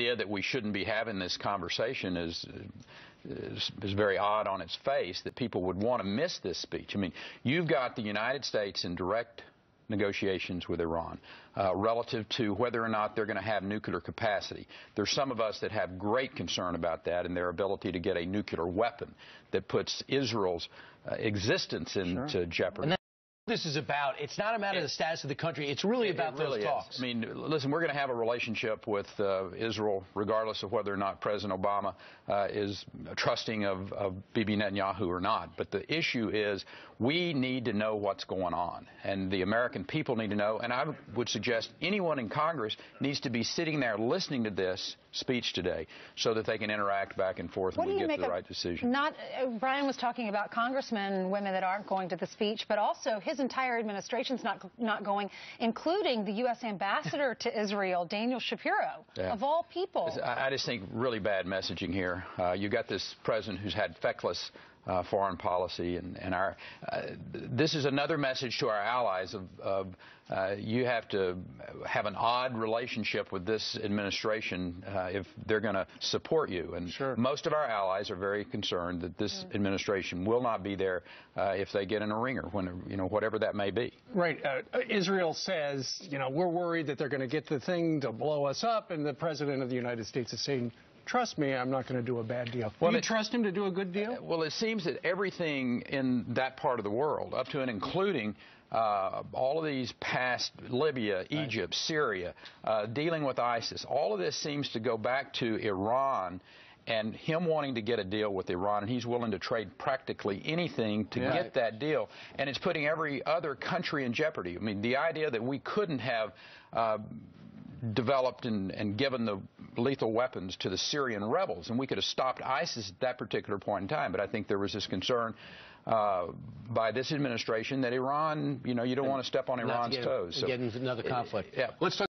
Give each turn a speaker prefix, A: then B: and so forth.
A: idea that we shouldn't be having this conversation is very odd on its face, that people would want to miss this speech. I mean, you've got the United States in direct negotiations with Iran relative to whether or not they're going to have nuclear capacity. There's some of us that have great concern about that and their ability to get a nuclear weapon that puts Israel's existence into jeopardy.
B: This is about, it's not a matter of the status of the country, it's really about those talks.
A: I mean, listen, we're going to have a relationship with Israel regardless of whether or not President Obama is trusting of Bibi Netanyahu or not. But the issue is we need to know what's going on, and the American people need to know, and I would suggest anyone in Congress needs to be sitting there listening to this speech today so that they can interact back and forth and we get to the right decision.
C: Brian was talking about congressmen and women that aren't going to the speech, but also his entire administration's not going, including the U.S. ambassador to Israel, Daniel Shapiro, of all people.
A: I just think really bad messaging here. You got this president who's had feckless foreign policy, and this is another message to our allies of you have to have an odd relationship with this administration if they're going to support you. And most of our allies are very concerned that this administration will not be there if they get in a ringer, when whatever that may be.
D: Right. Israel says, we're worried that they're going to get the thing to blow us up, and the president of the United States is saying, trust me, I'm not going to do a bad deal. Well, do you trust him to do a good deal?
A: Well, it seems that everything in that part of the world, up to and including all of these past Libya, Egypt, Syria, dealing with ISIS, all of this seems to go back to Iran and him wanting to get a deal with Iran, and he's willing to trade practically anything to get that deal. And it's putting every other country in jeopardy. I mean, the idea that we couldn't have developed and given the lethal weapons to the Syrian rebels, and we could have stopped ISIS at that particular point in time. But I think there was this concern by this administration that Iran, you don't want to step on Iran's toes.
B: Getting another conflict.
A: Let's talk